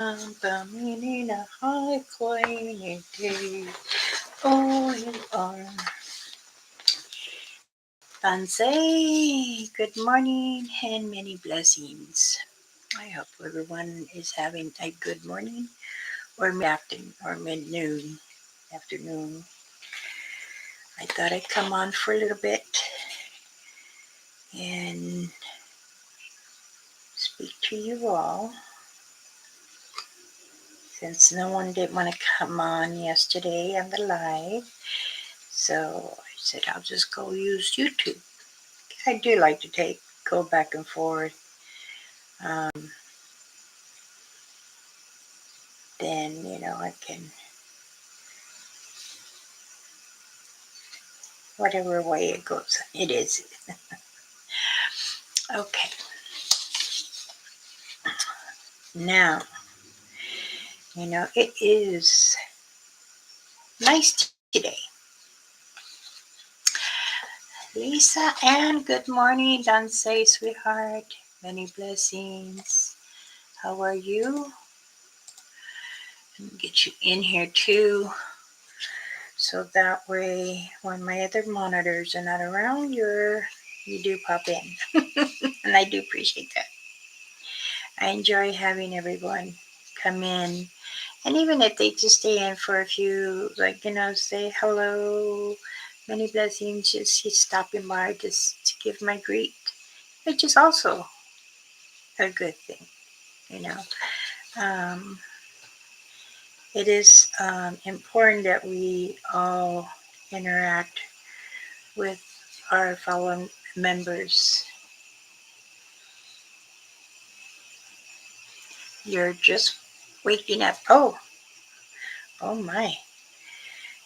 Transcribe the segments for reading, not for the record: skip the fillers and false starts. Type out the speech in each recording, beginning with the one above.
Paminina Haikoinite. Oh, you are Tansei. Good morning and many blessings. I hope everyone is having a good morning or mid afternoon or mid noon afternoon. I thought I'd come on for a little bit and speak to you all since no one did want to come on yesterday on the live. So I said I'll just go use YouTube. I do like to go back and forth. Um, then I can whatever way it goes. It is okay. Now it is nice today. Lisa Ann, good morning. Don't say, sweetheart. Many blessings. How are you? Let me get you in here too. So that way, when my other monitors are not around, you do pop in. And I do appreciate that. I enjoy having everyone come in. And even if they just stay in for a few, say hello, many blessings, just stopping by just to give my greet, which is also a good thing, you know. Um, it is important that we all interact with our fellow members. You're just waking up. Oh my.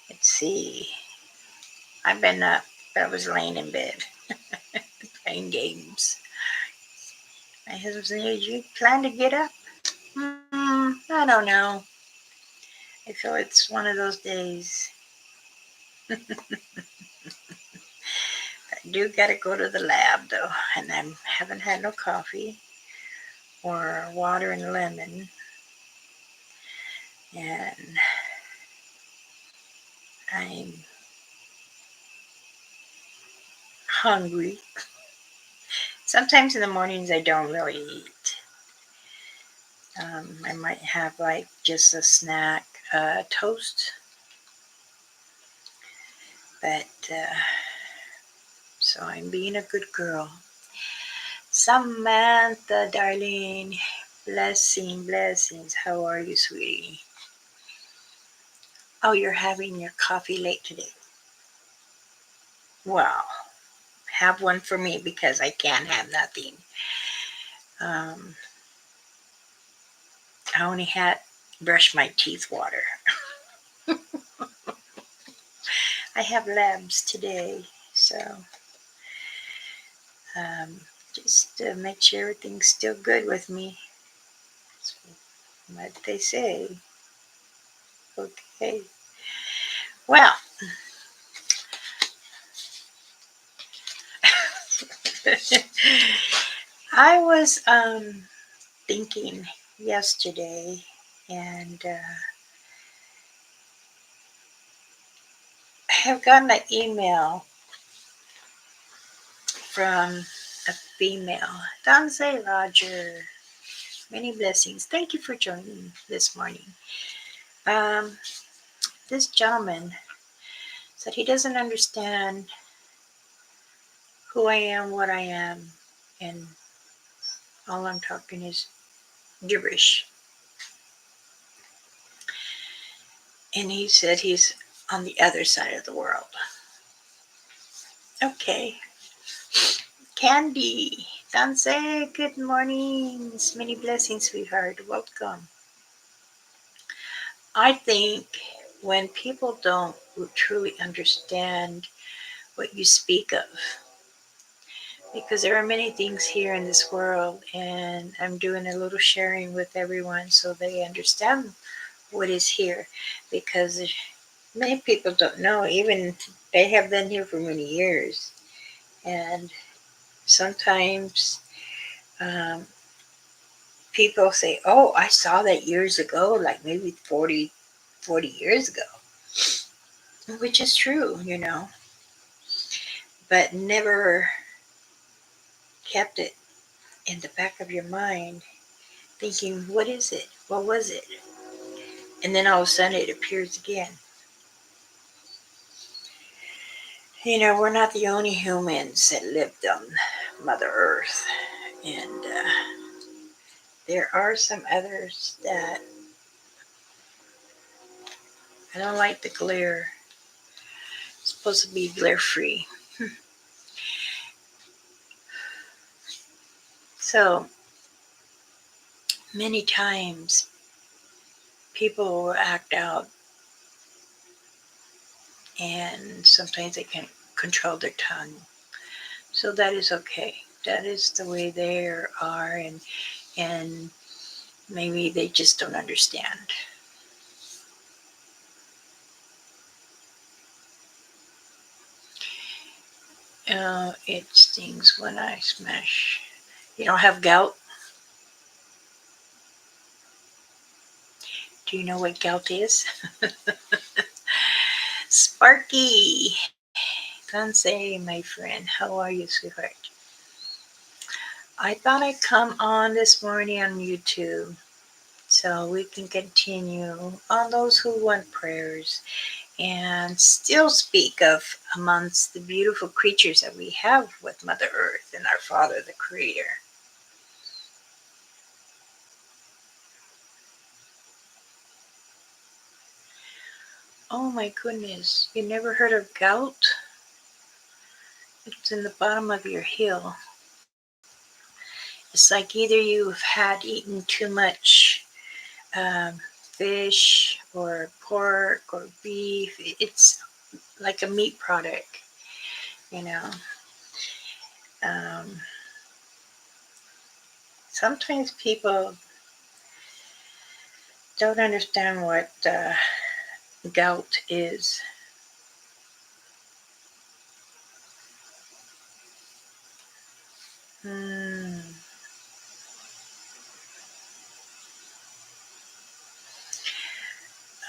Let's see. I've been up, but I was laying in bed playing games. My husband said, "You plan to get up?" I don't know. I feel it's one of those days. I do gotta go to the lab though, and I haven't had no coffee or water and lemon, and I'm hungry. Sometimes in the mornings I don't really eat. I might have like just a snack, toast, but so I'm being a good girl. Samantha, darling, blessings. How are you, sweetie? Oh, you're having your coffee late today. Well, have one for me because I can't have nothing. Um, I only had brush my teeth water. I have labs today, so um, just to make sure everything's still good with me. That's what they say. Okay. Well, I was thinking yesterday, and I have gotten an email from a female. Danze Roger. Many blessings. Thank you for joining this morning. Um, this gentleman said he doesn't understand who I am, what I am, and all I'm talking is gibberish. And he said he's on the other side of the world. Okay. Candy, Danse, good mornings. Many blessings, sweetheart. Welcome. I think when people don't truly understand what you speak of, because there are many things here in this world, and I'm doing a little sharing with everyone so they understand what is here, because many people don't know, even they have been here for many years, and sometimes um, people say, oh, I saw that years ago, like maybe 40 years ago, which is true, but never kept it in the back of your mind thinking, what is it? What was it? And then all of a sudden it appears again. We're not the only humans that lived on Mother Earth. And there are some others that I don't like the glare. It's supposed to be glare free. So many times people will act out and sometimes they can't control their tongue. So that is okay. That is the way they are, and maybe they just don't understand. It stings when I smash. You don't have gout? Do you know what gout is? Sparky! Tansei, my friend. How are you, sweetheart? I thought I'd come on this morning on YouTube so we can continue on those who want prayers and still speak of amongst the beautiful creatures that we have with Mother Earth and our Father, the Creator. Oh my goodness, you never heard of gout? It's in the bottom of your heel. It's like either you've had eaten too much fish or pork or beef. It's like a meat product, you know. Um, Sometimes people don't understand what gout is. Hmm.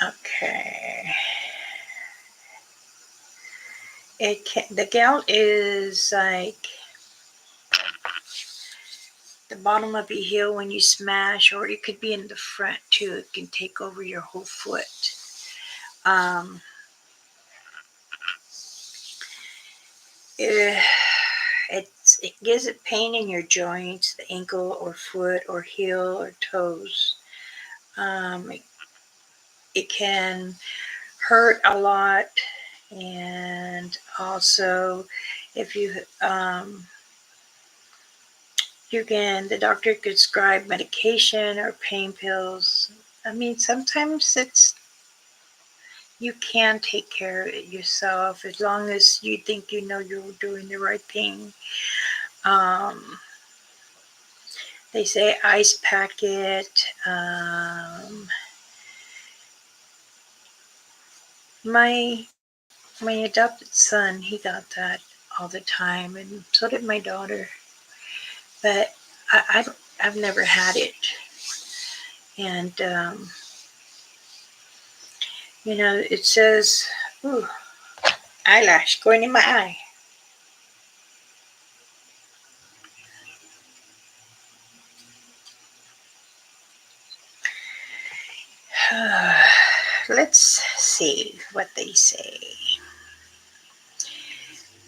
Okay. The gout is like the bottom of your heel when you smash, or it could be in the front too. It can take over your whole foot. Um, it, it gives it pain in your joints, the ankle or foot or heel or toes. It can hurt a lot, and also if the doctor could prescribe medication or pain pills. I mean, sometimes you can take care of it yourself as long as you think you're doing the right thing. Um, they say ice packet. My my adopted son, he got that all the time, and so did my daughter. But I've never had it, and it says, ooh, eyelash going in my eye. Let's see what they say.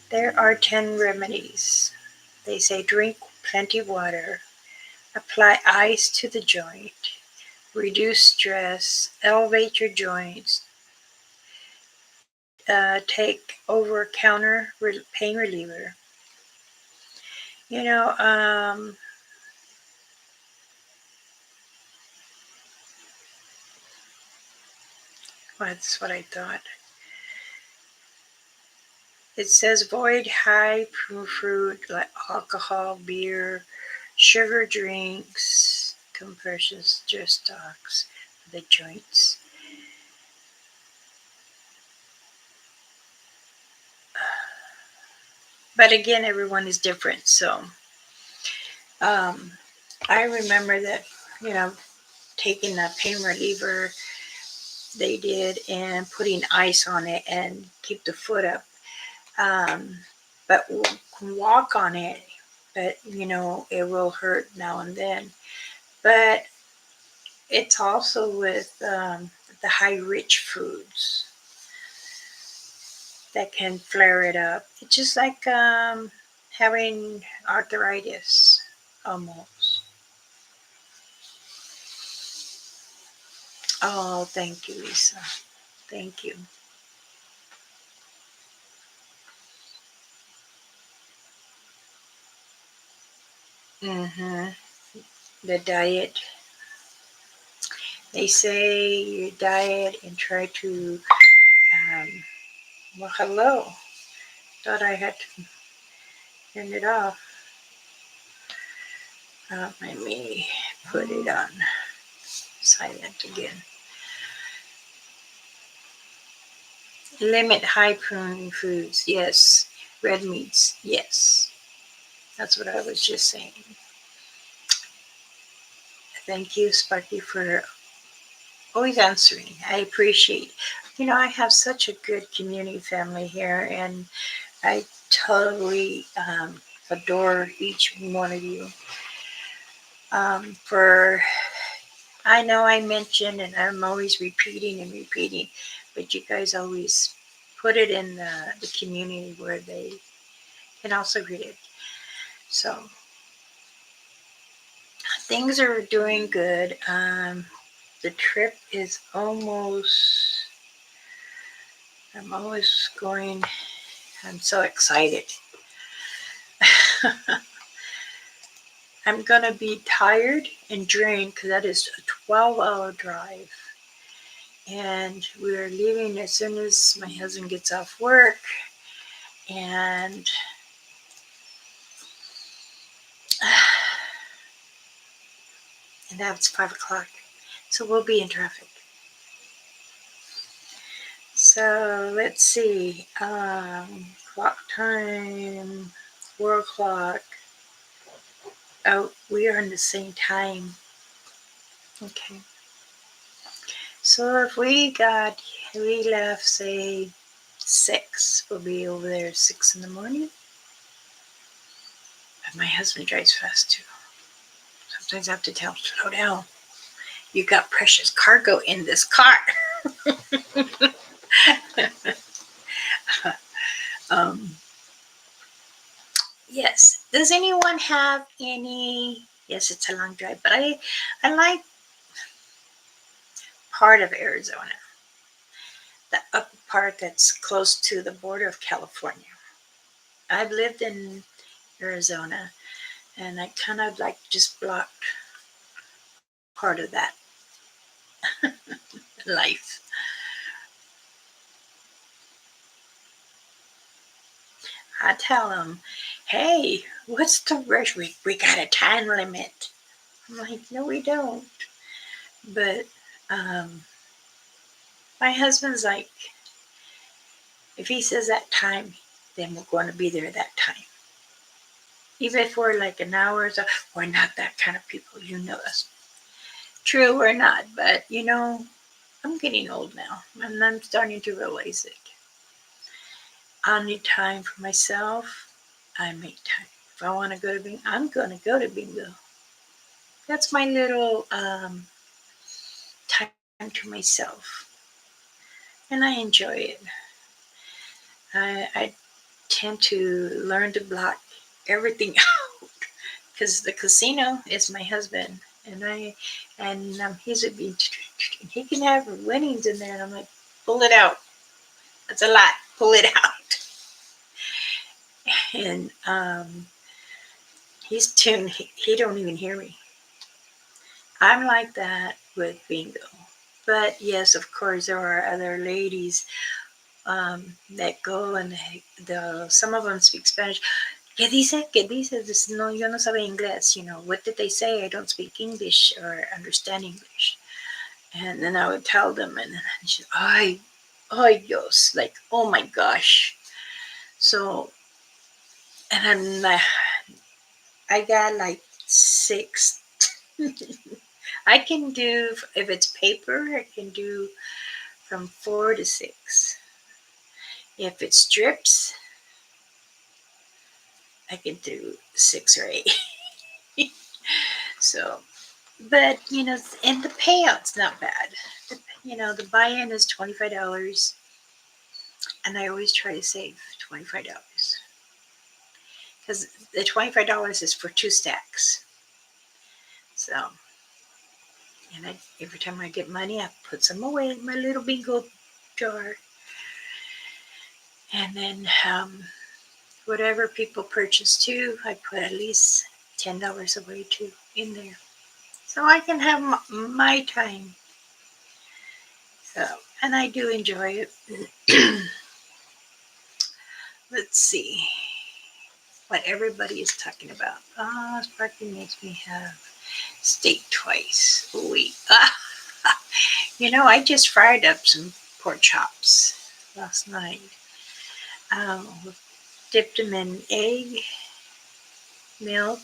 There are 10 remedies. They say drink plenty water, apply ice to the joint, reduce stress, elevate your joints, take over counter pain reliever. You know, that's what I thought. It says avoid high fruit like alcohol, beer, sugar drinks, compressions, just stocks, the joints. But again, everyone is different. So um, I remember that you know, taking a pain reliever they did and putting ice on it and keep the foot up. Um, but walk on it, but it will hurt now and then. But it's also with the high rich foods that can flare it up. It's just like having arthritis almost. Oh, thank you, Lisa. Thank you. hmm The diet. They say your diet and try to. Um, well, hello. Thought I had to turn it off. Let me put it on silent again. Limit high protein foods. Yes. Red meats. Yes. That's what I was just saying. Thank you, Sparky, for always answering. I appreciate. I have such a good community family here, and I totally adore each one of you. For I know I mentioned, and I'm always repeating and repeating, but you guys always put it in the community where they can also read it. So things are doing good. The trip is almost. I'm always going. I'm so excited. I'm gonna be tired and drained because that is a 12-hour drive. And we're leaving as soon as my husband gets off work. And and now it's 5 o'clock. So we'll be in traffic. So let's see. Clock time, 4 o'clock. Oh, we are in the same time. Okay. So if we left, say, 6, we'll be over there 6 in the morning. But my husband drives fast too. Sometimes I have to tell him, slow down. You got precious cargo in this car. um, yes. Does anyone have any? Yes, it's a long drive, but I like part of Arizona, the upper part that's close to the border of California. I've lived in Arizona, and I kind of like just blocked part of that life. I tell them, hey, what's the rush? We got a time limit. I'm like, no, we don't. But um, my husband's like, if he says that time, then we're going to be there that time. Even if we're like an hour or so, we're not that kind of people. You know us. True, we're not. But, I'm getting old now, and I'm starting to realize it. I need time for myself. I make time. If I want to go to bingo, I'm going to go to bingo. That's my little time to myself, and I enjoy it. I tend to learn to block everything out because the casino is my husband, and he's a he can have winnings in there, and I'm like, pull it out. That's a lot. Pull it out. And he's tuned. He don't even hear me. I'm like that with bingo. But yes, of course, there are other ladies that go and some of them speak Spanish. ¿Qué dice? ¿Qué dice? This, no, yo no sabe inglés. What did they say? I don't speak English or understand English. And then I would tell them, and then she's, ay, ay, Dios, like, oh my gosh. So, and then I got like 6 I can do, if it's paper, I can do from 4 to 6. If it's strips, I can do 6 or 8. So, but and the payout's not bad. The buy-in is $25, and I always try to save $25 because the $25 is for 2 stacks. So, and every time I get money, I put some away in my little bingo jar, and then whatever people purchase too, I put at least $10 away too in there, so I can have my time. So, and I do enjoy it. Let's see what everybody is talking about. Sparky makes me have steak twice a week. I just fried up some pork chops last night. Um, Dipped them in egg, milk,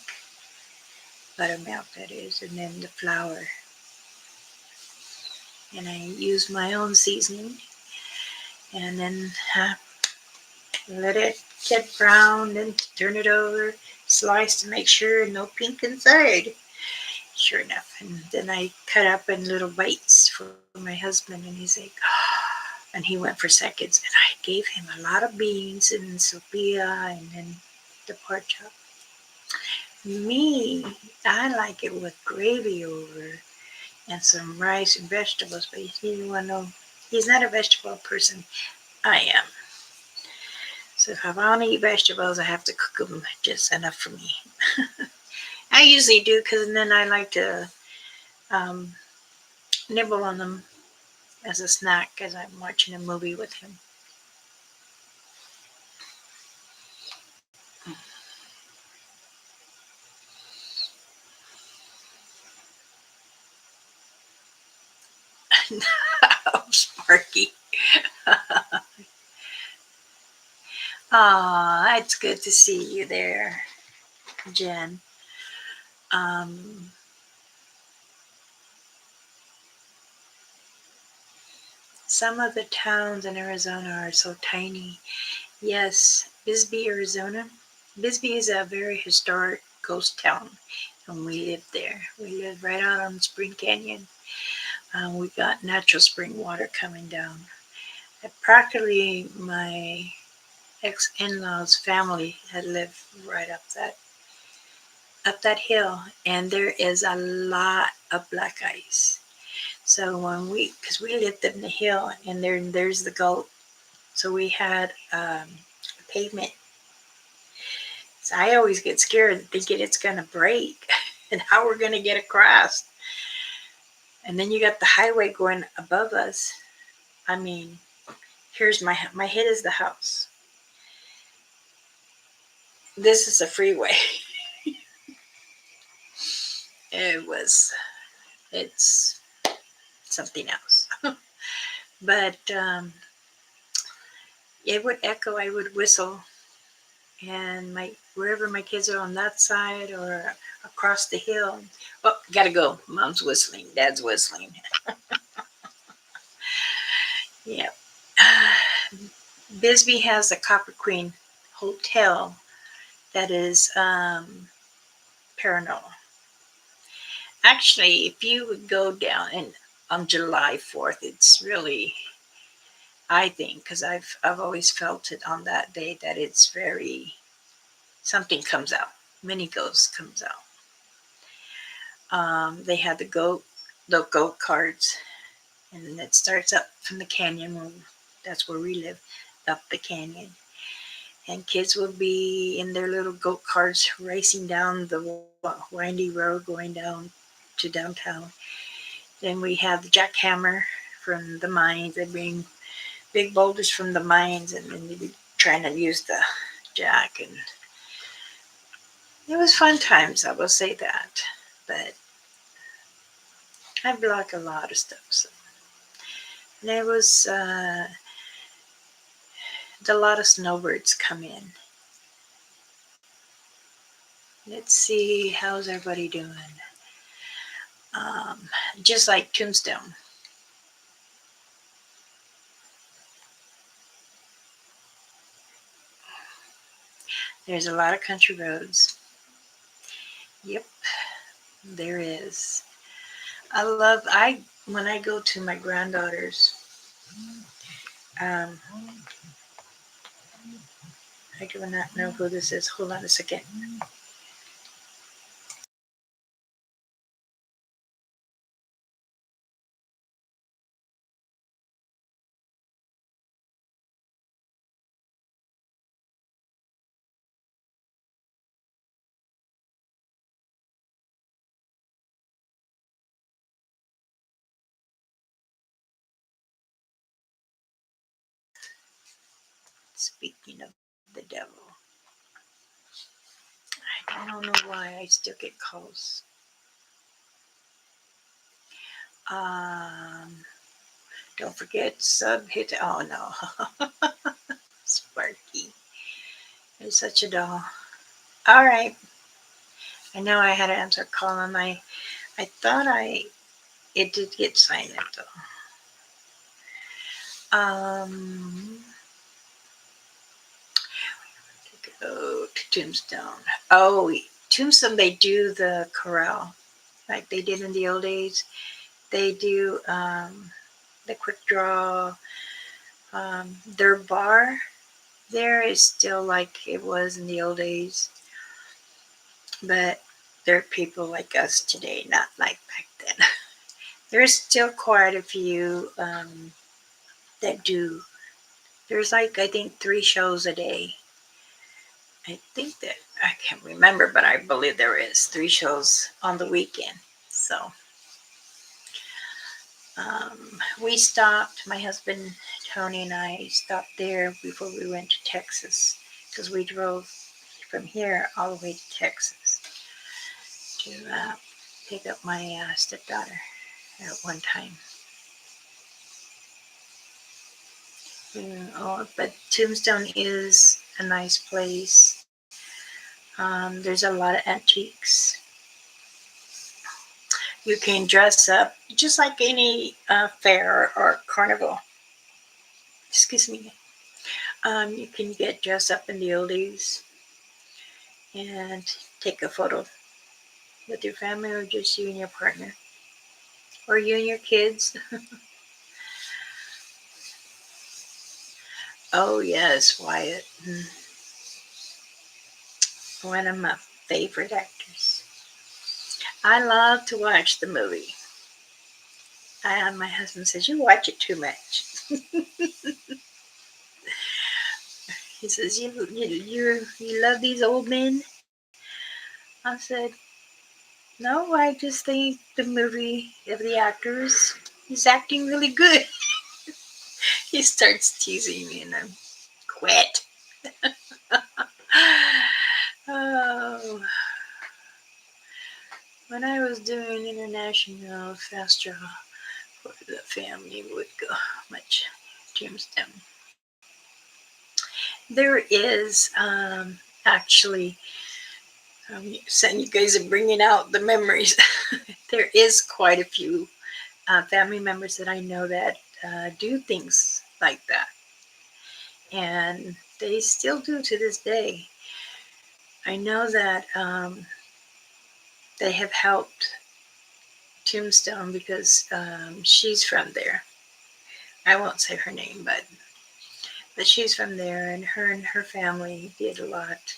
buttermilk that is, and then the flour. And I use my own seasoning, and then let it get brown, then turn it over, slice to make sure no pink inside. Sure enough. And then I cut up in little bites for my husband, and he's like, and he went for seconds. And I gave him a lot of beans and sopia and then the pork chop. Me, I like it with gravy over and some rice and vegetables, but he didn't want to know. He's not a vegetable person. I am. So if I want to eat vegetables, I have to cook them just enough for me. I usually do, because then I like to um, nibble on them as a snack as I'm watching a movie with him. Oh, Sparky. Aw, it's good to see you there, Jen. Um, some of the towns in Arizona are so tiny. Yes, Bisbee, Arizona. Bisbee is a very historic ghost town, and we live there. We live right out on Spring Canyon. We got natural spring water coming down. Practically, my ex-in-laws family had lived right up that hill, and there is a lot of black ice. So because we lived in the hill, and there's the goat, so we had a pavement. So I always get scared thinking it's gonna break, and how we're gonna get across. And then you got the highway going above us. I mean, here's my head is the house. This is a freeway. It's something else. But it would echo. I would whistle, and wherever my kids are on that side or across the hill. Oh, gotta go. Mom's whistling. Dad's whistling. Yeah. Bisbee has a Copper Queen hotel that is paranormal. Actually, if you would go down and on July 4th, it's really, I think, because I've always felt it on that day that it's very, something comes out. Many ghosts comes out. They had the goat carts, and it starts up from the canyon. That's where we live, up the canyon. And kids will be in their little goat carts racing down the windy road going down to downtown. Then we have the jackhammer from the mines. They bring big boulders from the mines, and then they be trying to use the jack. And it was fun times, I will say that. But I block a lot of stuff. So. There was a lot of snowbirds come in. Let's see, how's everybody doing? just like Tombstone. There's a lot of country roads. Yep, there is. I when I go to my granddaughter's, um, I do not know who this is. Hold on a second. Speaking of the devil, I don't know why I still get calls. Um, don't forget sub hit. Oh no, Sparky is such a doll. All right, I know I had to answer a call on my. I thought it did get silent though. Go to Tombstone. Oh, Tombstone, they do the corral like they did in the old days. They do the quick draw. Their bar there is still like it was in the old days, but there are people like us today, not like back then. There's still quite a few that do. There's like, I think, 3 shows a day. I think that I can't remember, but I believe there is 3 shows on the weekend. So we stopped. My husband Tony and I stopped there before we went to Texas because we drove from here all the way to Texas to pick up my stepdaughter at one time. But Tombstone is a nice place. There's a lot of antiques. You can dress up just like any fair or carnival. Excuse me. You can get dressed up in the oldies and take a photo with your family or just you and your partner or you and your kids. Oh, yes, Wyatt. One of my favorite actors. I love to watch the movie. My husband says, "You watch it too much." He says, you love these old men?" I said, "No, I just think the movie of the actors, he's acting really good." He starts teasing me and I'm quit. Oh, when I was doing international fast travel for the family would go much Tombstone. There is actually, saying you guys are bringing out the memories. There is quite a few family members that I know that do things like that, and they still do to this day. I know that they have helped Tombstone because she's from there. I won't say her name, but she's from there, and her family did a lot.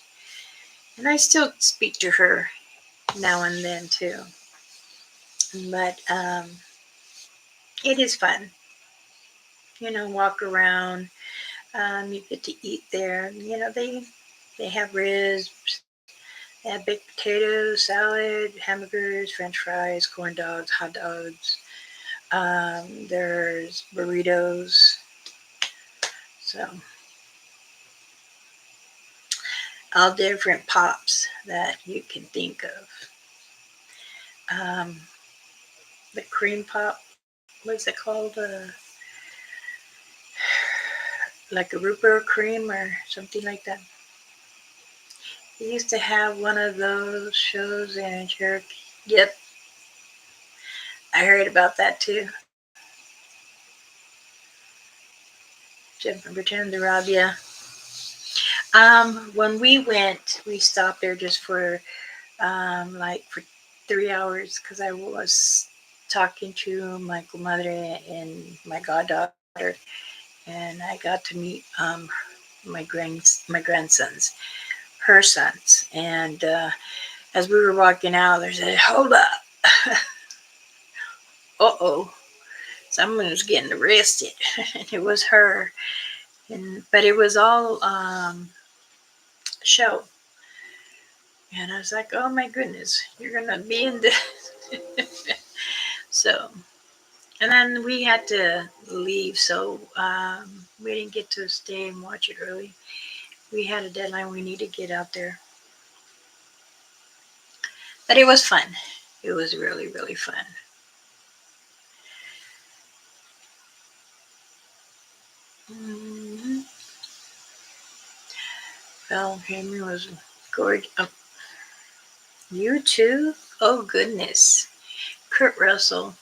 And I still speak to her now and then too. But it is fun, walk around. You get to eat there. They have ribs, they have baked potatoes, salad, hamburgers, French fries, corn dogs, hot dogs. There's burritos. So all different pops that you can think of. Um, the cream pop, what's it called? Like a root beer cream or something like that. They used to have one of those shows in Cherokee. Yep. I heard about that too. Jennifer pretended to rob you. When we went, we stopped there just for like for 3 hours because I was talking to my comadre and my goddaughter, and I got to meet my grandsons, her sons, and as we were walking out, they said, "Hold up, uh-oh, someone was getting arrested." And it was her, but it was all show. And I was like, "Oh my goodness, you're gonna be in this." So, and then we had to leave, so we didn't get to stay and watch it early. We had a deadline, we need to get out there. But it was fun. It was really, really fun. Mm-hmm. Val Henry was gorgeous. Oh, you too? Oh, goodness. Kurt Russell.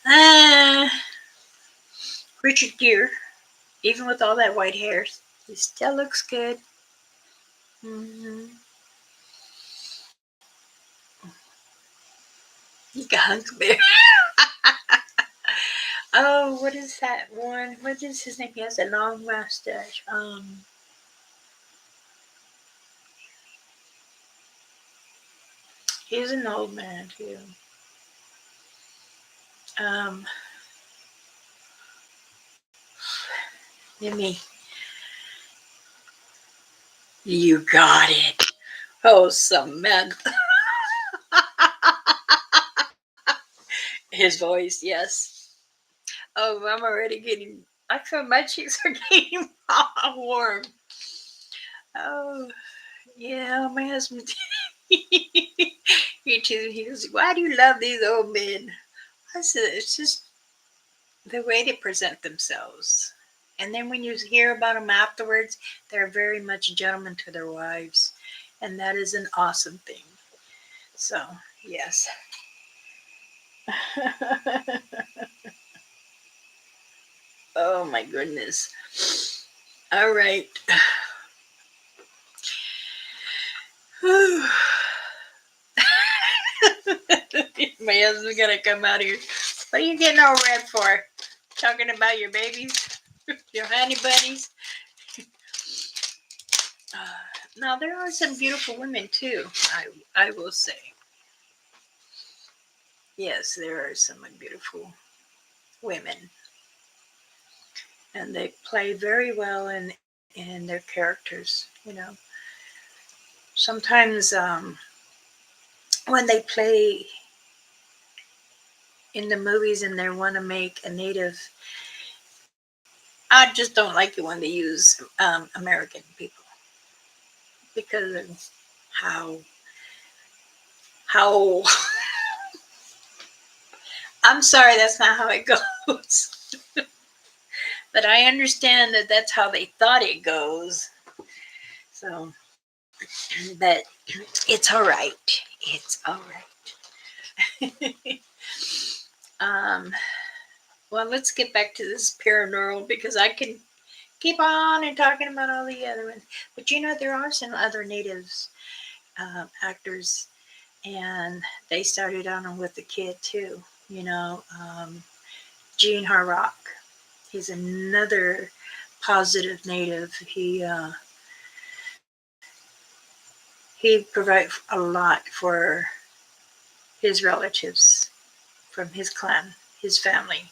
Ah, Richard Gere. Even with all that white hair, he still looks good. Mm-hmm. You got Huckleberry. Oh, what is that one? What is his name? He has a long mustache. He's an old man too. Um, Let me. You got it. Oh, Samantha. His voice, yes. Oh, I'm already getting. I feel my cheeks are getting warm. Oh, yeah, my husband. He too. He goes, "Why do you love these old men?" I said, "It's just the way they present themselves." And then when you hear about them afterwards, they're very much gentlemen to their wives. And that is an awesome thing. So, yes. Oh my goodness. All right. My husband's gonna come out here. What are you getting all red for? Talking about your babies? Your honey bunnies? Now there are some beautiful women too. I will say, yes, there are some beautiful women, and they play very well in their characters. Sometimes when they play in the movies and they want to make a native, I just don't like it when they use American people because of how how. I'm sorry, that's not how it goes. But I understand that that's how they thought it goes. So, but it's all right. It's all right. um, well, let's get back to this paranormal because I can keep on and talking about all the other ones. But there are some other natives actors, and they started on with the kid too. Gene Harrock. He's another positive native. He provides a lot for his relatives from his clan, his family,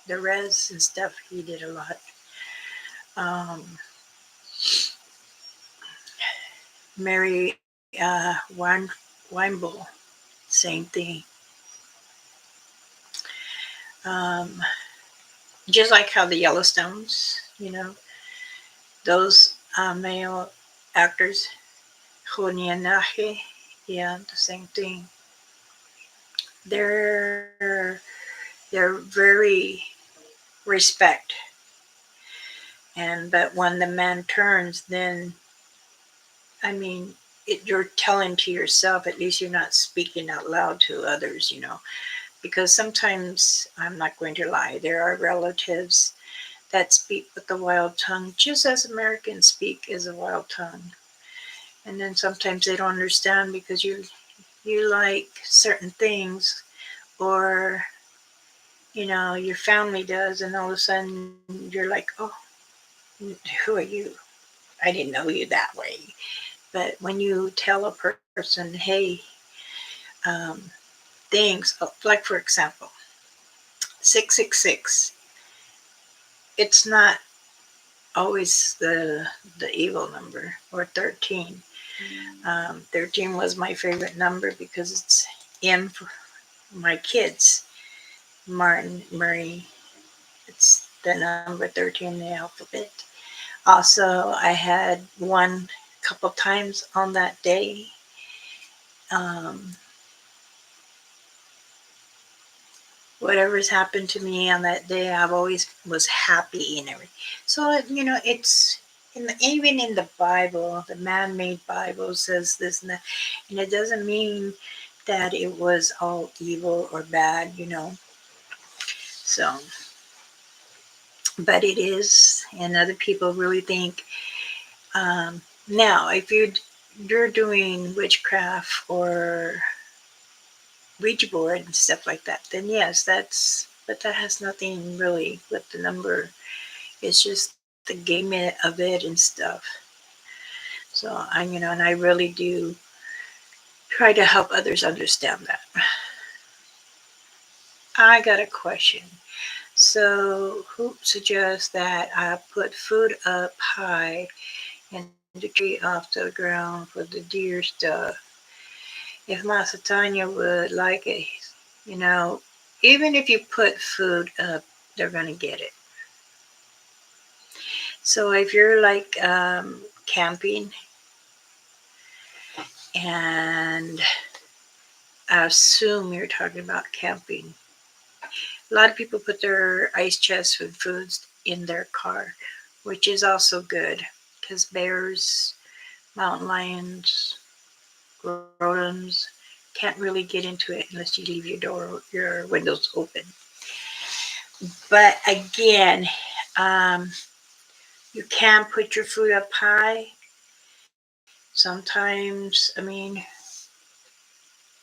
the res and stuff. He did a lot. Um, Mary Weinbull, same thing. Um, just like how the Yellowstones, those male actors, Jonianaje, yeah, the same thing. They're very respect, but when the man turns, then you're telling to yourself. At least you're not speaking out loud to others, because sometimes, I'm not going to lie, there are relatives that speak with the wild tongue, just as Americans speak as a wild tongue. And then sometimes they don't understand because you like certain things, or your family does, and all of a sudden you're like, oh, who are you? I didn't know you that way. But when you tell a person, hey, um, things, like for example, 666, it's not always the evil number, or 13. 13 was my favorite number because it's M for my kids, Martin, Murray. It's the number 13 in the alphabet. Also, I had one couple times on that day. Um, Whatever's happened to me on that day, I've always was happy and everything. So it's even in the Bible, the man-made Bible says this and that, and it doesn't mean that it was all evil or bad. So, but it is, and other people really think. Now, if you're doing witchcraft or Ouija board and stuff like that, then yes, but that has nothing really with the number. It's just the game of it and stuff. So and I really do try to help others understand that. I got a question. So, who suggests that I put food up high and the tree off the ground for the deer stuff? If Masatanya would like it, you know, even if you put food up, they're going to get it. So if you're like camping, and I assume you're talking about camping, a lot of people put their ice chests with foods in their car, which is also good because bears, mountain lions, rodents can't really get into it unless you leave your windows open. But again, um, you can put your food up high. Sometimes,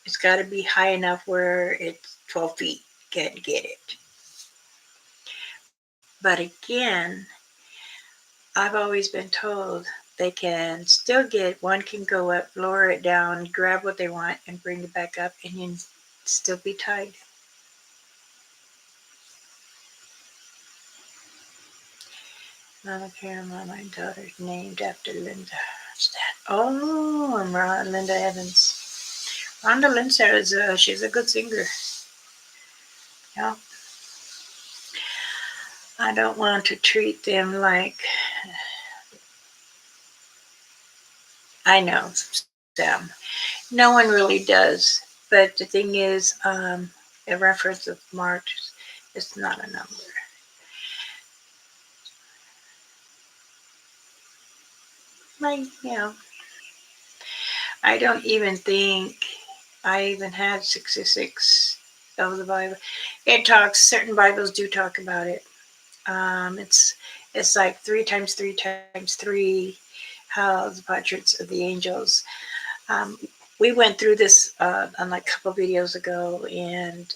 it's got to be high enough where it's 12 feet. Can't get it. But again, I've always been told they can still one can go up, lower it down, grab what they want, and bring it back up, and you still be tied. Mama Caramel, my daughter's named after Linda. What's that? Oh, I'm Linda Evans. Rhonda Lindsay she's a good singer. Yeah. I don't want to treat them like I know, Sam. No one really does. But the thing is, a reference of March is not a number. Like, I don't even think I even had 66 of the Bible. It talks, certain Bibles do talk about it. It's like 3 times 3 times 3, how the portraits of the angels. We went through this on like a couple videos ago, and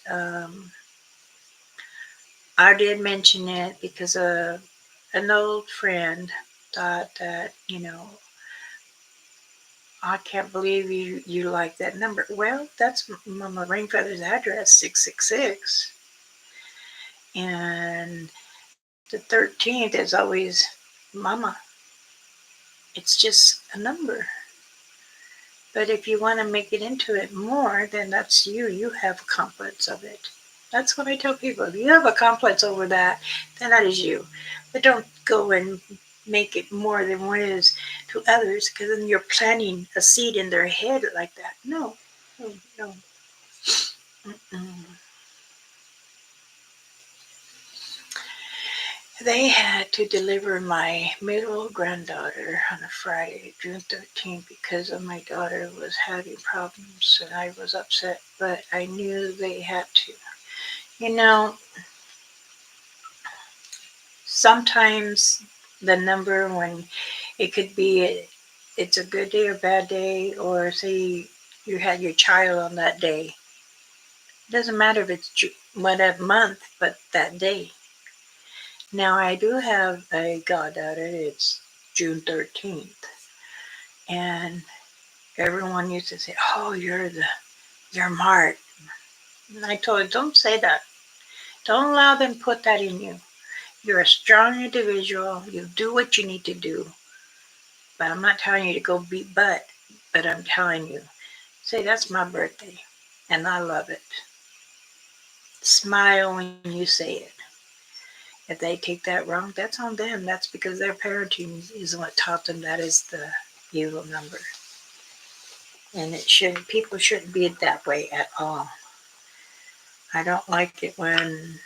I did mention it because an old friend thought that, I can't believe you like that number. Well, that's Mama Rainfeather's address, 666. And the 13th is always Mama. It's just a number. But if you want to make it into it more, then that's you. You have a complex of it. That's what I tell people. If you have a complex over that, then that is you. But don't go and make it more than what it is to others, because then you're planting a seed in their head like that. No, no, no. Mm-mm. They had to deliver my middle granddaughter on a Friday, June 13th, because of my daughter was having problems, and I was upset, but I knew they had to. You know, sometimes the number when it could be it's a good day or bad day, or say you had your child on that day. It doesn't matter if it's what month, but that day. Now I do have a goddaughter. It's June 13th, and everyone used to say, "Oh, you're Mart." And I told her, "Don't say that. Don't allow them to put that in you. You're a strong individual. You do what you need to do. But I'm not telling you to go beat butt. But I'm telling you, say that's my birthday, and I love it. Smile when you say it. If they take that wrong, that's on them. That's because their parenting is what taught them that is the evil number. And it should people shouldn't be that way at all. I don't like it when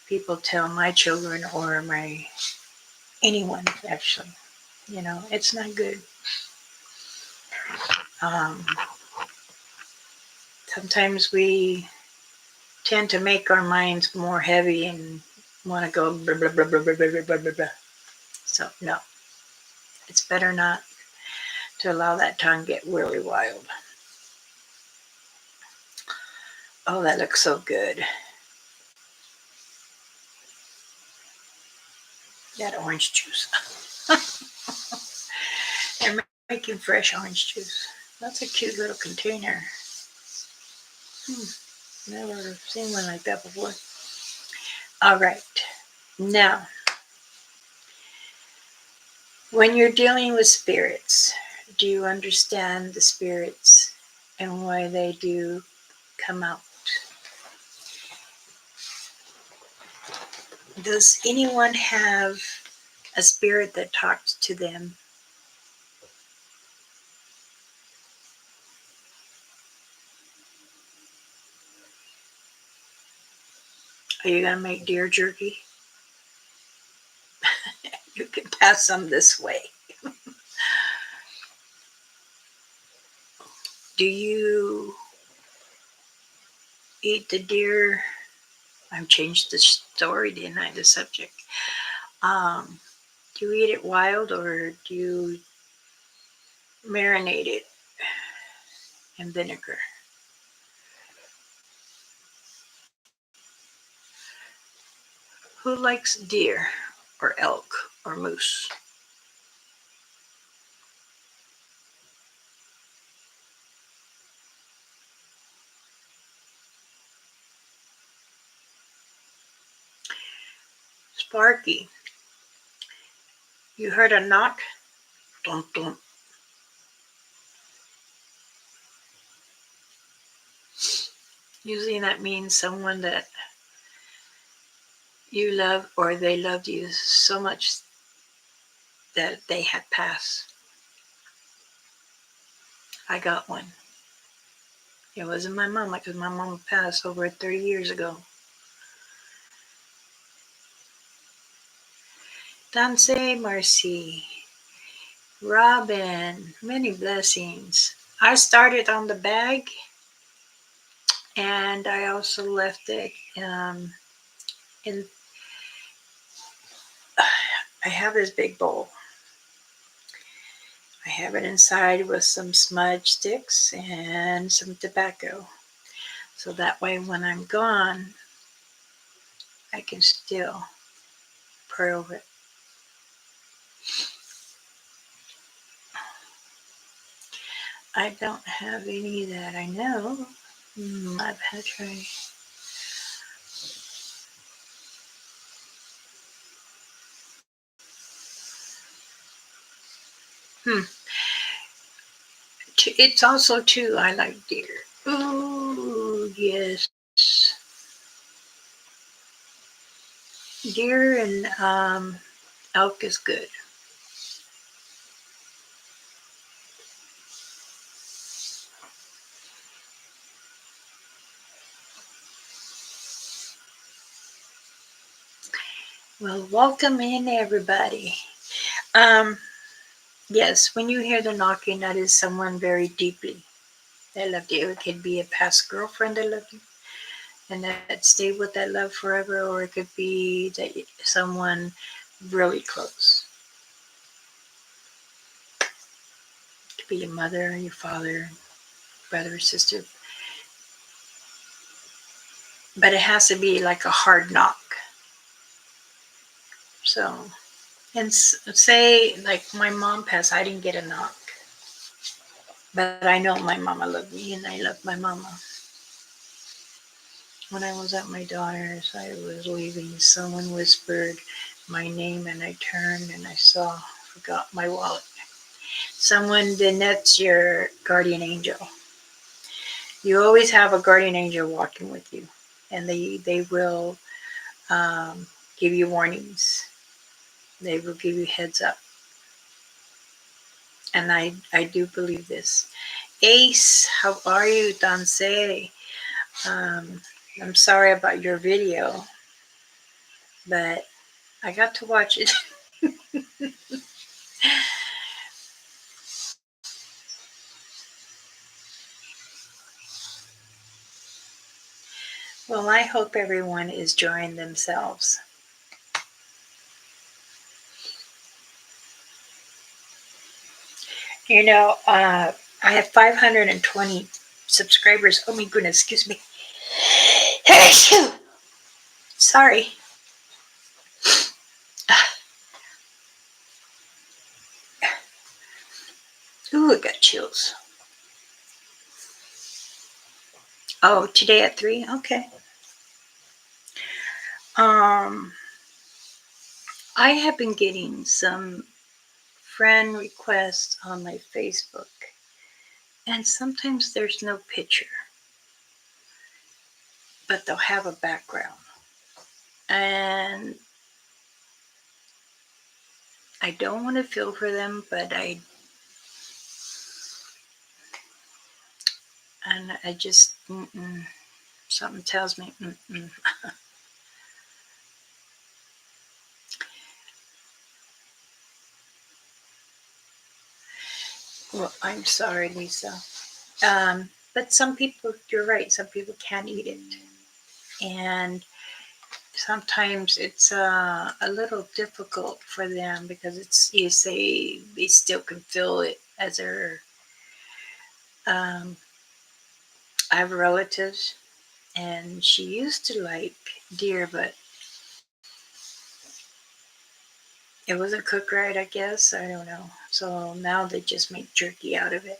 people tell my children or my anyone actually, it's not good. Um, Sometimes we tend to make our minds more heavy and want to go blah blah blah blah blah blah blah blah blah. So no, it's better not to allow that tongue get really wild. Oh, that looks so good. That orange juice. They're making fresh orange juice. That's a cute little container. Hmm, never seen one like that before. All right. Now, when you're dealing with spirits, do you understand the spirits and why they do come out? Does anyone have a spirit that talks to them? Are you going to make deer jerky? You can pass some this way. Do you eat the deer? I've changed the story, didn't I? The subject. Um, do you eat it wild or do you marinate it in vinegar? Who likes deer or elk or moose? Sparky, you heard a knock? Dun, dun. Usually that means someone that you love or they loved you so much that they had passed. I got one. It wasn't my mom because my mom passed over 30 years ago. Dance, Marcy, Robin, many blessings. I started on the bag and I also left it in. I have this big bowl. I have it inside with some smudge sticks and some tobacco. So that way, when I'm gone, I can still pray over it. I don't have any that I know. I've had to try. Hmm. It's also too. I like deer. Ooh, yes. Deer and elk is good. Well, welcome in everybody. Um, yes, when you hear the knocking, that is someone very deeply that loved you. It could be a past girlfriend that loved you. and that stay with that love forever, or it could be that someone really close. It could be your mother, your father, brother, sister, but it has to be like a hard knock. So, and say like my mom passed, I didn't get a knock, but I know my mama loved me and I loved my mama. When I was at my daughter's, I was leaving. Someone whispered my name and I turned and I forgot my wallet. Someone, then that's your guardian angel. You always have a guardian angel walking with you, and they will give you warnings. They will give you heads up. And I do believe this. Ace, how are you, Danse? Um, I'm sorry about your video, but I got to watch it. Well, I hope everyone is enjoying themselves. You know, I have 520 subscribers. Oh my goodness, excuse me. Sorry. Ooh, I got chills. Oh, today at 3? Okay. Um, I have been getting some friend requests on my Facebook, and sometimes there's no picture, but they'll have a background. And I don't want to feel for them, but I just, something tells me, Well, I'm sorry, Lisa. But some people, you're right, some people can't eat it. And sometimes it's a little difficult for them because it's, you say they still can feel it as their, um, I have relatives and she used to like deer, but it wasn't cooked right, I guess. I don't know. So now they just make jerky out of it.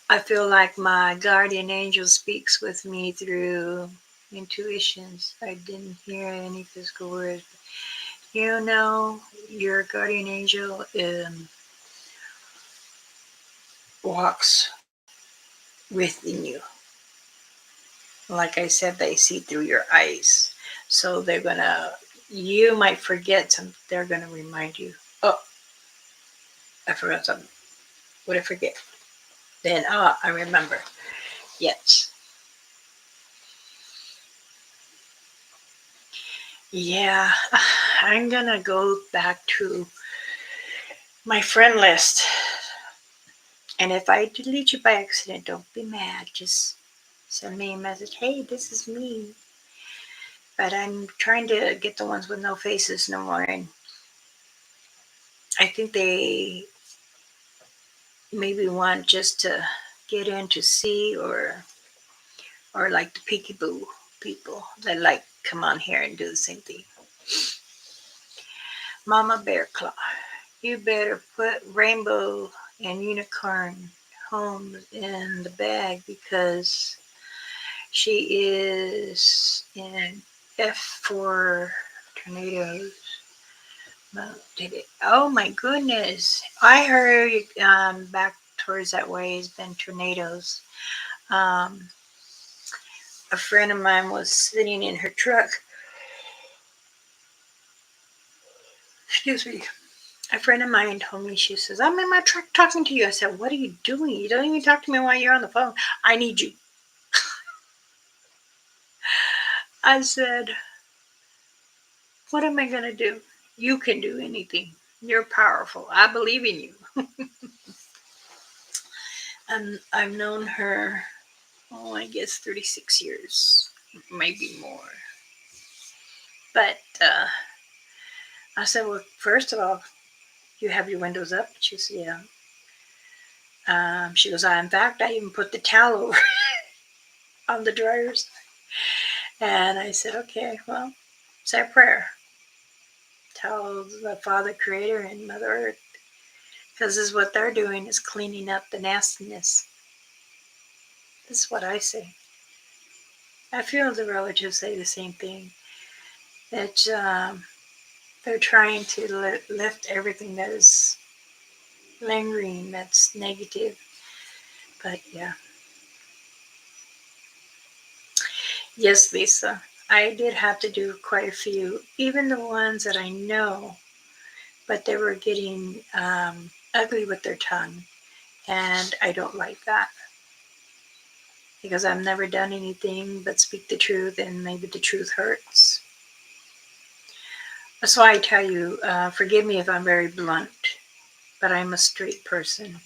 I feel like my guardian angel speaks with me through intuitions. I didn't hear any physical words. You know, your guardian angel walks within you. Like I said, they see through your eyes. So they're gonna, you might forget something. They're gonna remind you, oh, I forgot something. What did I forget? Then, I remember. Yes. Yeah, I'm gonna go back to my friend list. And if I delete you by accident, don't be mad. Just send me a message. Hey, this is me. But I'm trying to get the ones with no faces no more. And I think they maybe want just to get in to see, or like the peekaboo people that like come on here and do the same thing. Mama Bear Claw, you better put Rainbow and Unicorn Homes in the bag because she is in F for tornadoes. Did it? Oh my goodness! I heard back towards that way has been tornadoes. Um, a friend of mine was sitting in her truck. Excuse me. A friend of mine told me, she says, I'm in my truck talking to you. I said, what are you doing? You don't even talk to me while you're on the phone. I need you. I said, what am I going to do? You can do anything. You're powerful. I believe in you. I've known her, I guess 36 years, maybe more. But I said, well, first of all, you have your windows up? She said, yeah. She goes, in fact, I even put the towel over on the dryers. And I said, okay, well, say a prayer. Tell the Father Creator and Mother Earth. Because this is what they're doing, is cleaning up the nastiness. This is what I say. I feel the relatives say the same thing. That they're trying to lift everything that is lingering, that's negative. But yeah. Yes, Lisa. I did have to do quite a few, even the ones that I know, but they were getting ugly with their tongue. And I don't like that because I've never done anything but speak the truth, and maybe the truth hurts. That's why I tell you, forgive me if I'm very blunt, but I'm a straight person.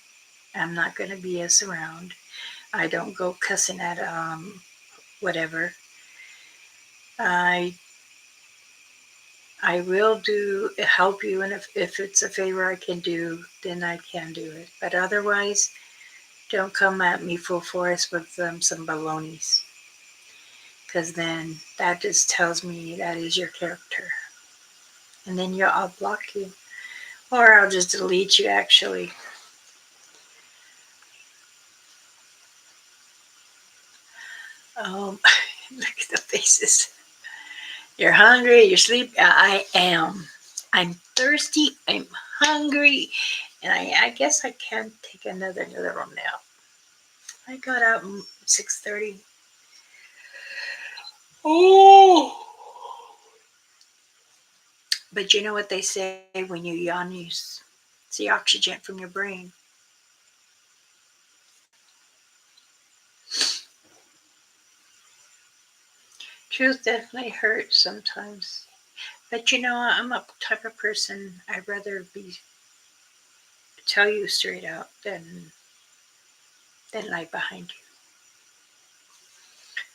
I'm not going to BS around. I don't go cussing at whatever. I I will do help you, and if it's a favor I can do, then I can do it. But otherwise, don't come at me full force with some balonies, because then that just tells me that is your character, and then I'll block you, or I'll just delete you. Actually, look at the faces. You're hungry. You're sleepy. I am. I'm thirsty. I'm hungry, and I guess I can take another little nap. I got out at 6:30. Oh. But you know what they say, when you yawn, it's the oxygen from your brain. Truth definitely hurts sometimes. But I'm a type of person, I'd rather be tell you straight out than lie behind you.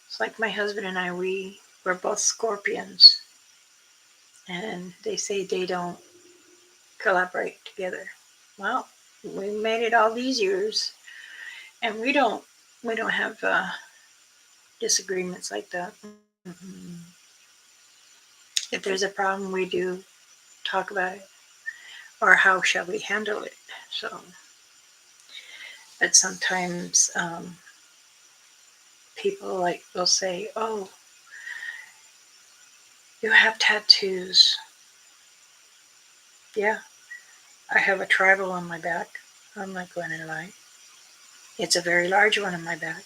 It's like my husband and I, we're both Scorpions, and they say they don't collaborate together. Well, we made it all these years, and we don't have disagreements like that. Mm-mm. If there's a problem, we do talk about it, or how shall we handle it. So, but sometimes people like will say, "Oh, you have tattoos." Yeah, I have a tribal on my back. I'm not going to lie. It's a very large one on my back.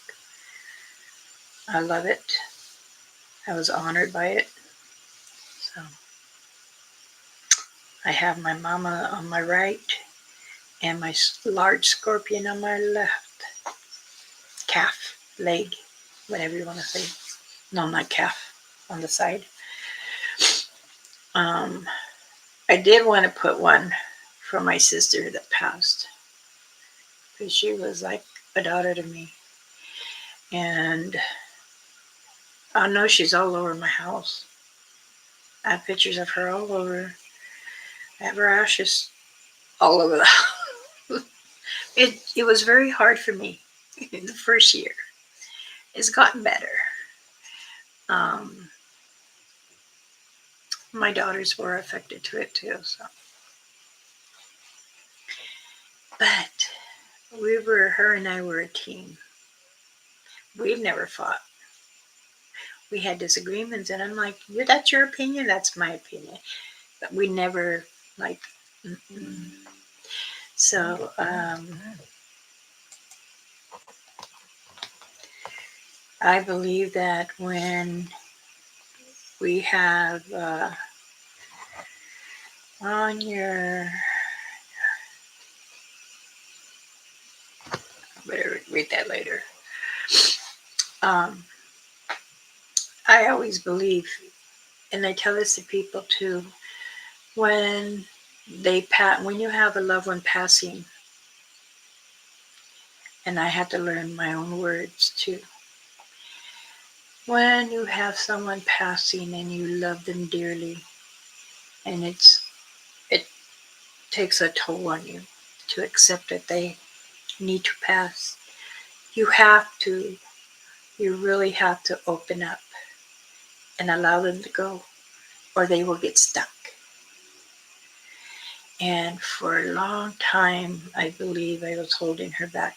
I love it. I was honored by it. So I have my mama on my right and my large scorpion on my left. Calf, leg, whatever you want to say. No, not calf, on the side. Um, I did want to put one for my sister that passed, because she was like a daughter to me. And I know she's all over my house. I have pictures of her all over. I have her ashes all over the house. It was very hard for me in the first year. It's gotten better. Um, my daughters were affected to it too. So, but her and I were a team. We've never fought. We had disagreements, and I'm like, that's your opinion, that's my opinion. But we never, like, mm-mm. So, I believe that when we have on your, better read that later. Um, I always believe, and I tell this to people too, when when you have a loved one passing, And I had to learn my own words too. When you have someone passing and you love them dearly, and it takes a toll on you to accept that they need to pass, you have to, you really have to open up and allow them to go, or they will get stuck. And for a long time, I believe I was holding her back.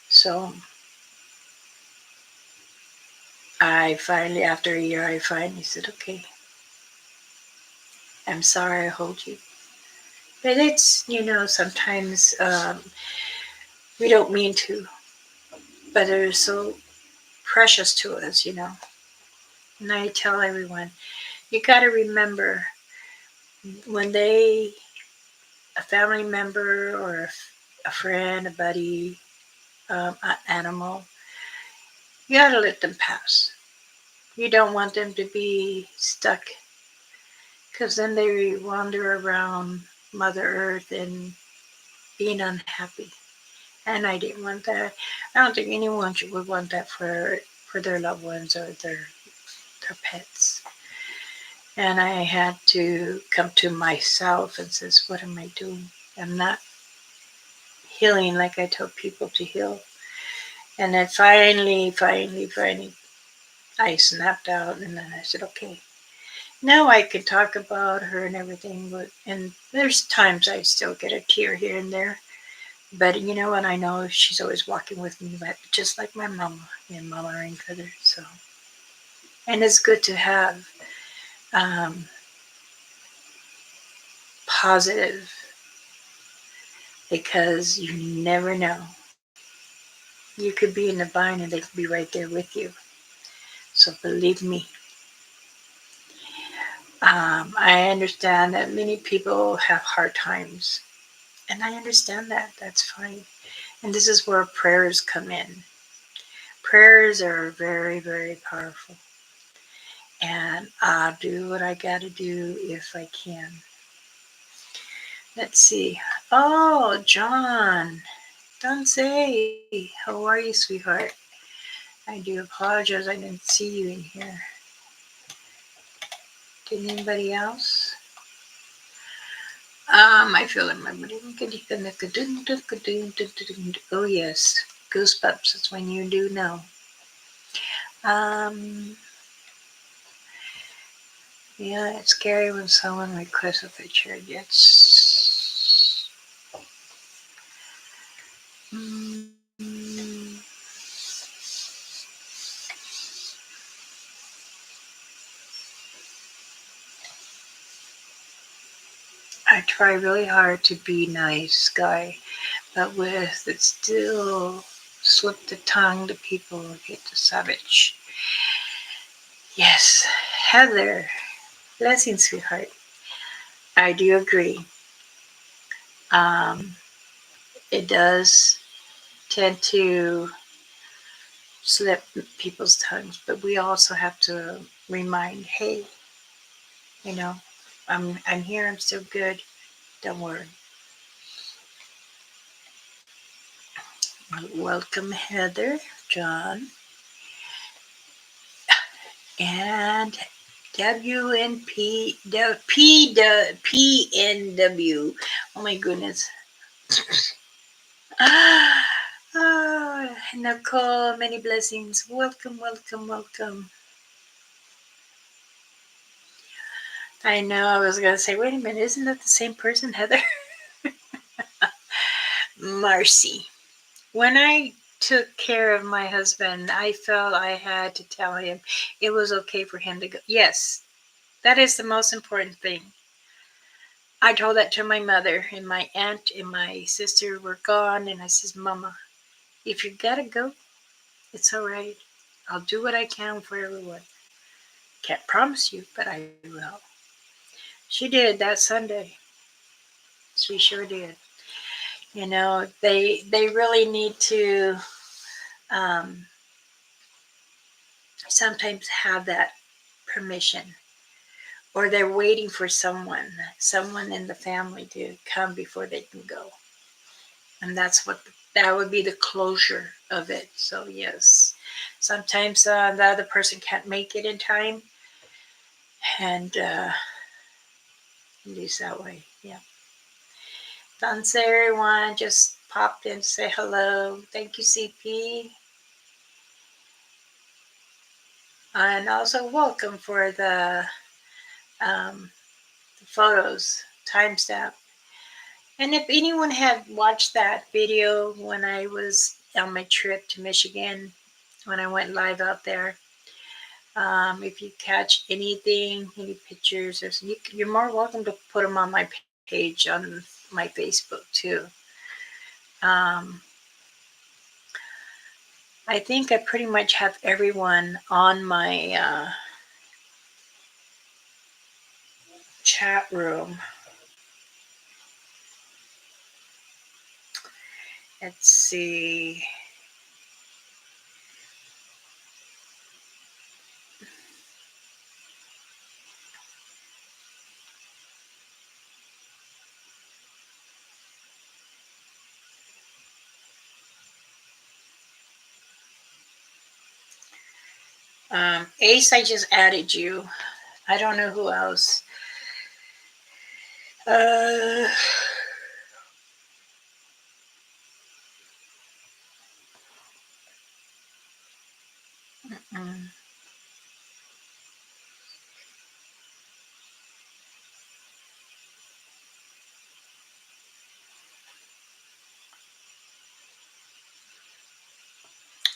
So I finally, after a year, I finally said, okay, I'm sorry I hold you. But it's, sometimes we don't mean to, but they're so precious to us. And I tell everyone, you got to remember when a family member or a friend, a buddy, an animal, you got to let them pass. You don't want them to be stuck because then they wander around Mother Earth and being unhappy. And I didn't want that. I don't think anyone would want that for their loved ones or their pets. And I had to come to myself and says, what am I doing? I'm not healing like I told people to heal. And then finally, I snapped out, and then I said, okay, now I can talk about her and everything. And there's times I still get a tear here and there. But you know what? I know she's always walking with me, but just like my mama and Mama Rainfeather. So, and it's good to have um, positive, because you never know. You could be in the bind and they could be right there with you. So believe me, I understand that many people have hard times, and I understand that. That's fine. And this is where prayers come in. Prayers are very, very powerful. And I'll do what I got to do if I can. Let's see. Oh, John. Don't say. How are you, sweetheart? I do apologize. I didn't see you in here. Did anybody else? I feel like my body. Oh yes, goosebumps. That's when you do know. Um, yeah, it's scary when someone requests a picture. It's mm, I try really hard to be nice, guy, but with it still slip the tongue to people who get the savage. Yes, Heather, blessings, sweetheart. I do agree. Um, it does tend to slip people's tongues, but we also have to remind, hey, you know, I'm here. I'm still good. Don't worry. Welcome, Heather, John, and WNP, PNW. Oh my goodness. Oh, Nicole, many blessings. Welcome, welcome, welcome. I know I was going to say, wait a minute, isn't that the same person, Heather? Marcy. When I took care of my husband, I felt I had to tell him it was okay for him to go. Yes, that is the most important thing. I told that to my mother, and my aunt and my sister were gone, and I says, Mama, if you gotta go, it's all right. I'll do what I can for everyone. Can't promise you, but I will. She did that Sunday. She sure did. They really need to um, sometimes have that permission, or they're waiting for someone in the family to come before they can go, and that would be the closure of it. So yes, sometimes the other person can't make it in time, and it is that way. Yeah. Thanks everyone. Just popped in to say hello. Thank you, CP. And also welcome for the photos timestamp. And if anyone had watched that video when I was on my trip to Michigan, when I went live out there, if you catch anything, any pictures, or you're more welcome to put them on my page on my Facebook too. Um, I think I pretty much have everyone on my chat room. Let's see. Ace, I just added you. I don't know who else. Uh, mm.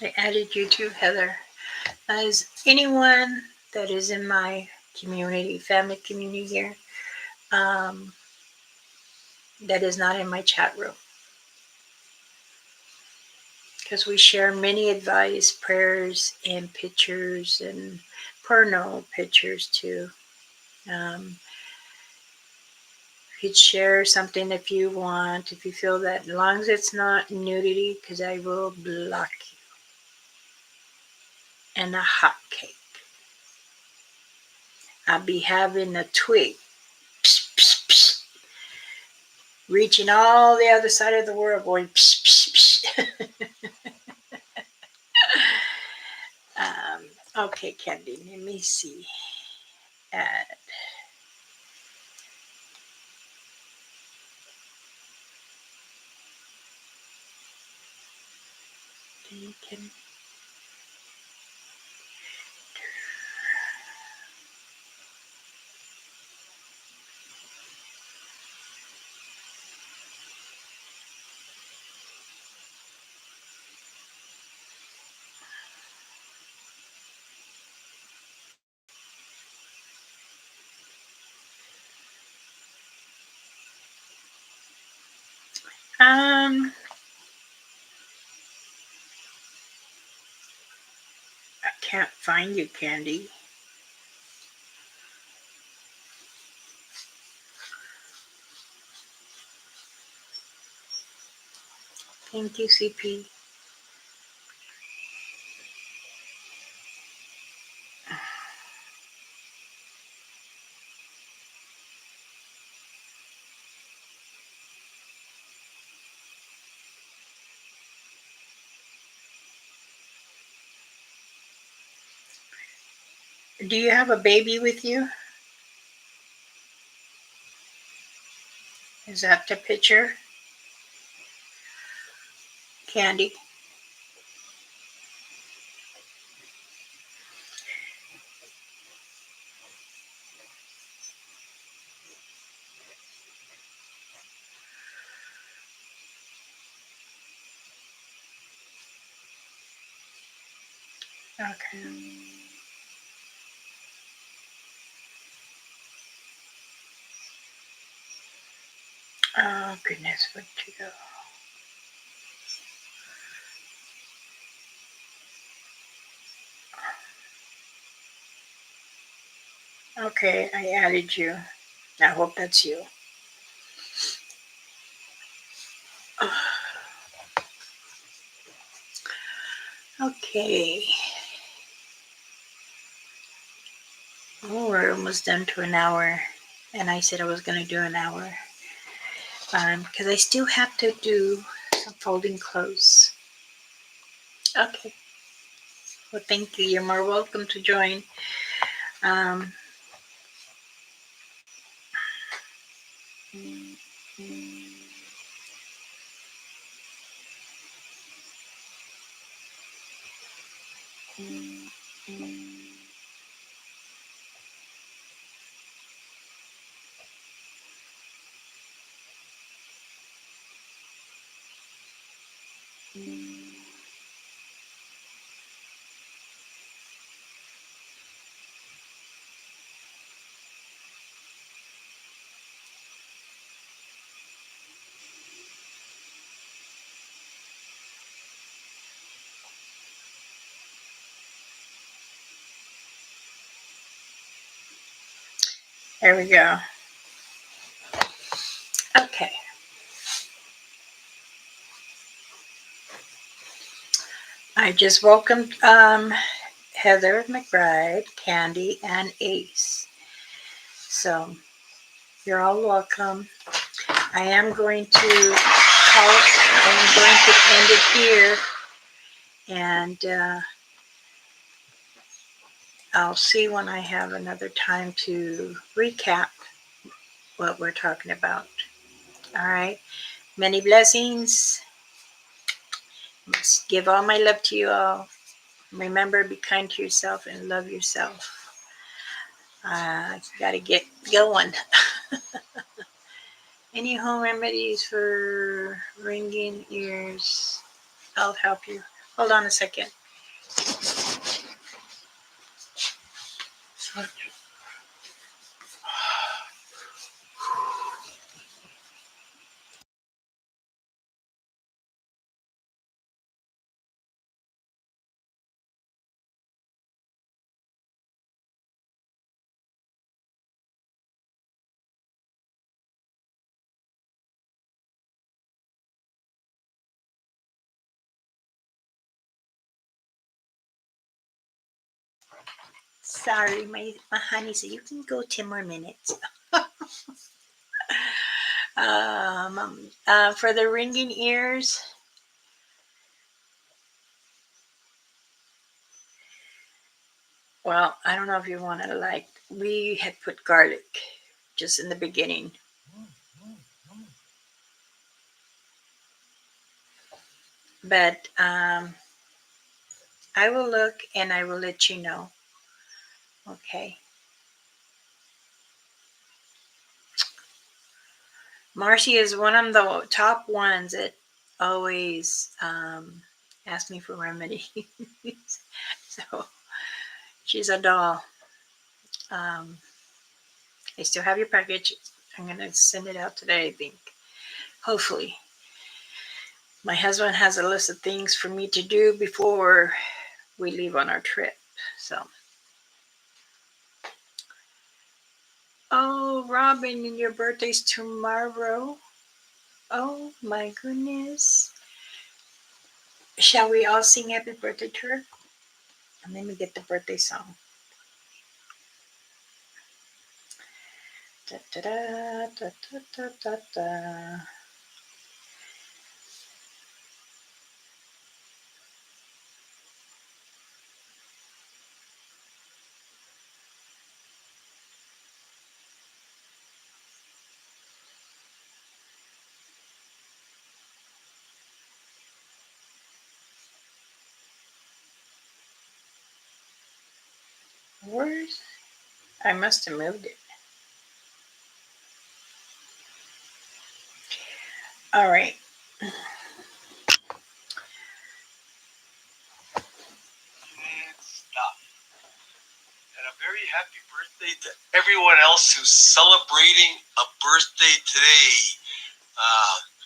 I added you too, Heather. As anyone that is in my community, family community here, um, that is not in my chat room. Because we share many advice, prayers, and pictures, and porno pictures too. Um, you could share something if you want, if you feel that, as long as it's not nudity, because I will block you. And a hot cake. I'll be having a twig, psh, psh, psh, reaching all the other side of the world, going psh, psh, psh. Okay, Candy, let me see. Add. You can. I can't find you, Candy. Thank you, CP. Do you have a baby with you? Is that the picture? Candy. Okay. Oh, goodness, where'd you go? Okay, I added you. I hope that's you. Okay. Oh, we're almost done to an hour. And I said I was going to do an hour. Because I still have to do I'm folding clothes. Okay. Well, thank you. You're more welcome to join. Um, there we go. Okay. I just welcomed Heather McBride, Candy, and Ace. So you're all welcome. I am going to call. I'm going to end it here, and I'll see when I have another time to recap what we're talking about. All right. Many blessings. Give all my love to you all. Remember, be kind to yourself and love yourself. Got to get going. Any home remedies for ringing ears? I'll help you. Hold on a second. Sorry, my honey said you can go 10 more minutes. For the ringing ears, well, I don't know if you want to we had put garlic just in the beginning. But I will look and I will let you know. Okay. Marcy is one of the top ones that always ask me for remedies. So she's a doll. Um, I still have your package. I'm going to send it out today, I think. Hopefully. My husband has a list of things for me to do before we leave on our trip. So. Oh, Robin, and your birthday's tomorrow. Oh, my goodness. Shall we all sing happy birthday to her? And let me get the birthday song. Da, da, da, da, da, da, da. Where's I must have moved it. All right. And stop. And a very happy birthday to everyone else who's celebrating a birthday today.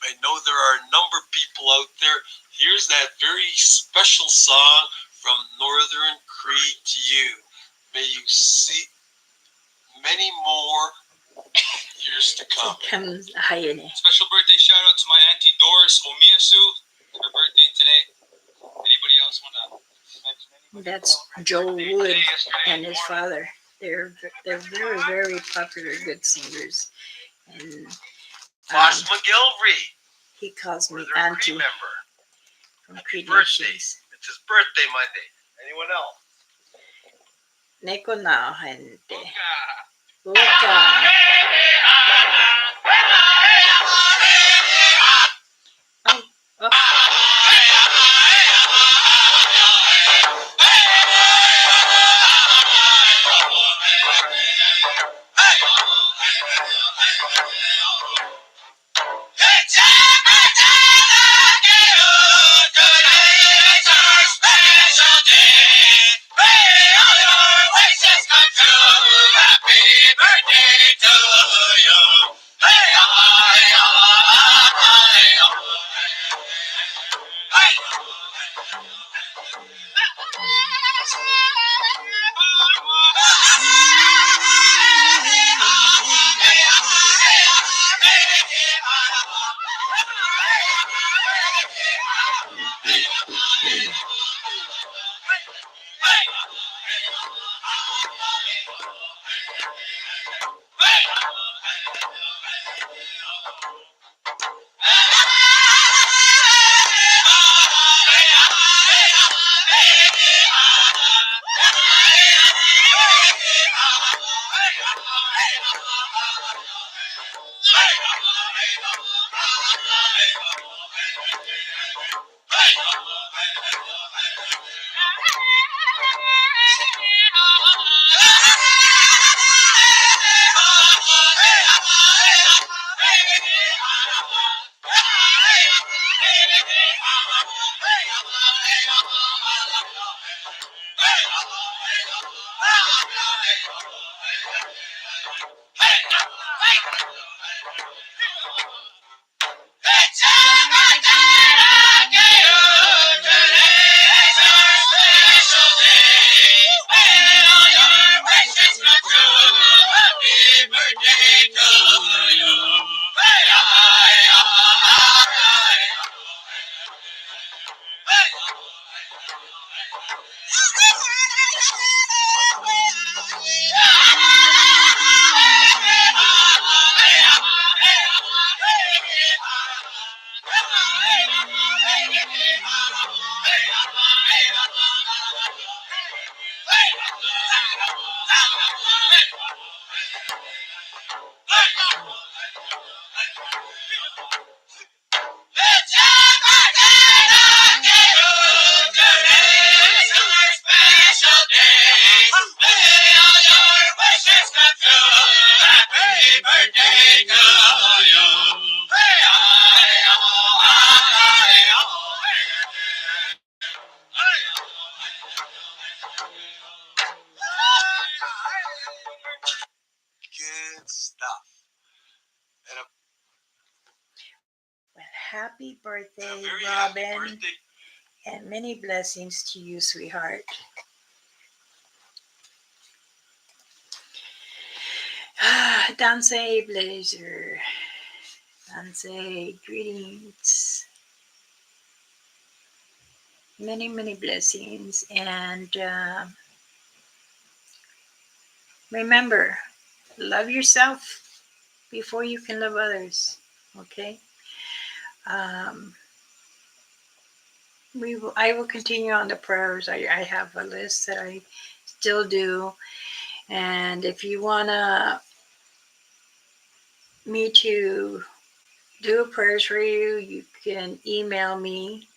I know there are a number of people out there. Here's that very special song from Northern Cree to you. May you see many more years to come. Comes Hayane. Special birthday shout out to my Auntie Doris Omiyasu. Her birthday today. Anybody else want to mention anybody? That's Joel Wood and his father. They're very, very popular, good singers. And Fosh McGilvery. He calls Or me they're a Auntie Cree member. from Happy Cree birthday. Nations. It's his birthday Monday. Anyone else? Neko na, gente. Luca. Luca. Oh, oh. Good stuff. And Well, happy birthday, a very Robin. happy birthday. And many blessings to you, sweetheart. Dance Blazer. Dance, greetings. Many, many blessings. And remember, love yourself before you can love others. Okay? Um, I will continue on the prayers. I have a list that I still do. And if you want me to do a prayers for you, you can email me.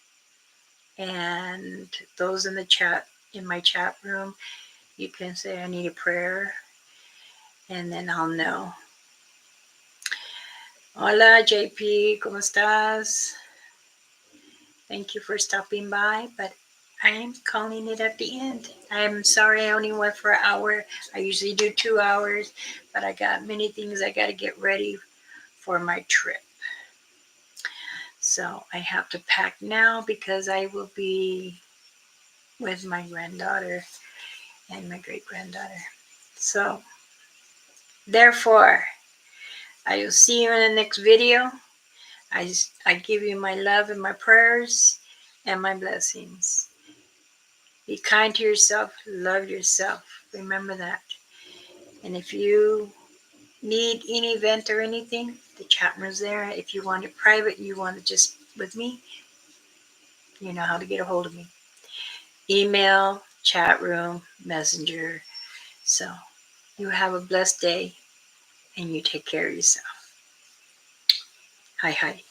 And those in the chat, in my chat room, you can say, I need a prayer. And then I'll know. Hola, JP, ¿cómo estás? Thank you for stopping by, but I'm calling it at the end. I'm sorry I only went for an hour. I usually do 2 hours, but I got many things I got to get ready for my trip. So I have to pack now because I will be with my granddaughter and my great granddaughter. So, therefore, I will see you in the next video. I give you my love and my prayers and my blessings. Be kind to yourself, love yourself. Remember that. And if you need any event or anything, The chat room's there. If you want it private, you want it just with me, you know how to get a hold of me. Email, chat room, messenger. So you have a blessed day and you take care of yourself. Hi, hi.